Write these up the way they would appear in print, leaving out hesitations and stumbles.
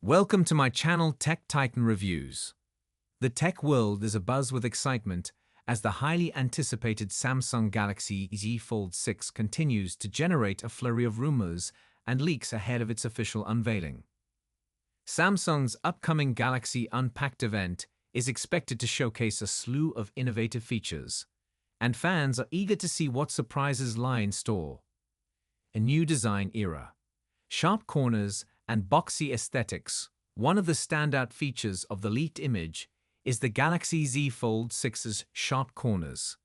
Welcome to my channel Tech Titan Reviews. The tech world is abuzz with excitement as the highly anticipated Samsung Galaxy Z Fold 6 continues to generate a flurry of rumors and leaks ahead of its official unveiling. Samsung's upcoming Galaxy Unpacked event is expected to showcase a slew of innovative features, and fans are eager to see what surprises lie in store. A new design era, sharp corners, and boxy aesthetics. One of the standout features of the leaked image is the Galaxy Z Fold 6's sharp corners,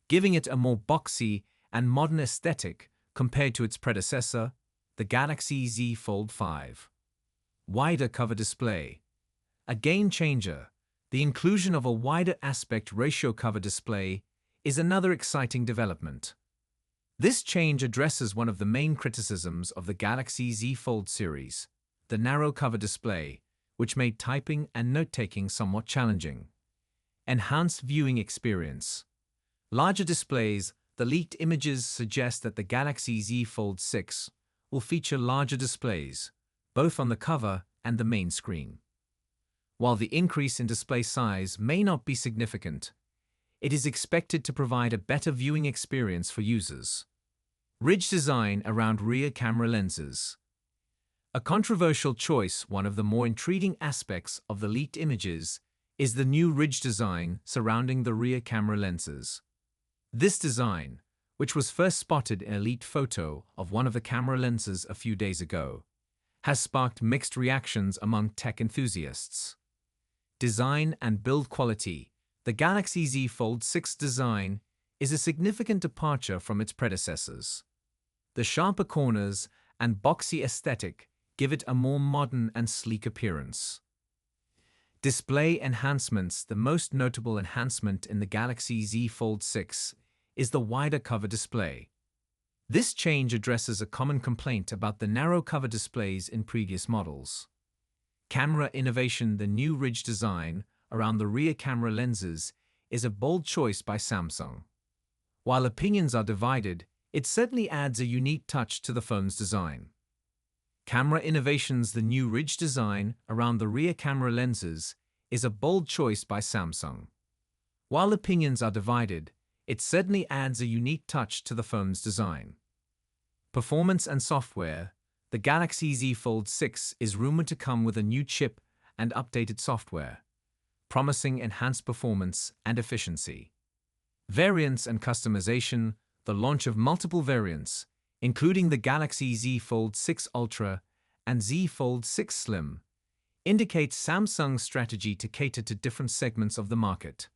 giving it a more boxy and modern aesthetic compared to its predecessor, the Galaxy Z Fold 5. Wider cover display. A game changer, the inclusion of a wider aspect ratio cover display is another exciting development. This change addresses one of the main criticisms of the Galaxy Z Fold series, the narrow cover display, which made typing and note-taking somewhat challenging. Enhanced viewing experience. Larger displays. The leaked images suggest that the Galaxy Z Fold 6 will feature larger displays, both on the cover and the main screen. While the increase in display size may not be significant, it is expected to provide a better viewing experience for users. Ridge design around rear camera lenses. A controversial choice. One of the more intriguing aspects of the leaked images is the new ridge design surrounding the rear camera lenses. This design, which was first spotted in a leaked photo of one of the camera lenses a few days ago, has sparked mixed reactions among tech enthusiasts. Design and build quality. The Galaxy Z Fold 6 design is a significant departure from its predecessors. The sharper corners and boxy aesthetic give it a more modern and sleek appearance. Display enhancements. The most notable enhancement in the Galaxy Z Fold 6 is the wider cover display. This change addresses a common complaint about the narrow cover displays in previous models. Camera innovation. The new ridge design around the rear camera lenses is a bold choice by Samsung. While opinions are divided, it certainly adds a unique touch to the phone's design. Camera innovations. The new ridge design around the rear camera lenses is a bold choice by Samsung. While opinions are divided, it certainly adds a unique touch to the phone's design. Performance and software. The Galaxy Z Fold 6 is rumored to come with a new chip and updated software, promising enhanced performance and efficiency. Variants and customization. The launch of multiple variants, including the Galaxy Z Fold 6 Ultra and Z Fold 6 Slim, indicates Samsung's strategy to cater to different segments of the market.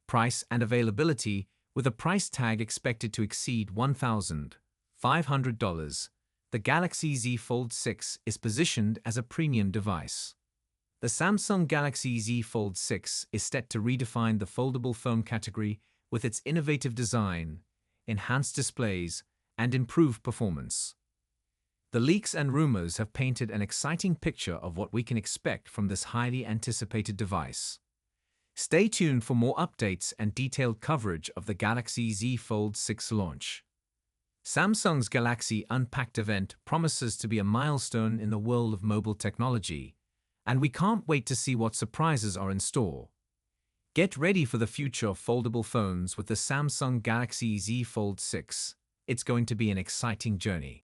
Price and availability. With a price tag expected to exceed $1,500, the Galaxy Z Fold 6 is positioned as a premium device. The Samsung Galaxy Z Fold 6 is set to redefine the foldable phone category with its innovative design, enhanced displays, and improved performance. The leaks and rumors have painted an exciting picture of what we can expect from this highly anticipated device. Stay tuned for more updates and detailed coverage of the Galaxy Z Fold 6 launch. Samsung's Galaxy Unpacked event promises to be a milestone in the world of mobile technology, and we can't wait to see what surprises are in store. Get ready for the future of foldable phones with the Samsung Galaxy Z Fold 6. It's going to be an exciting journey.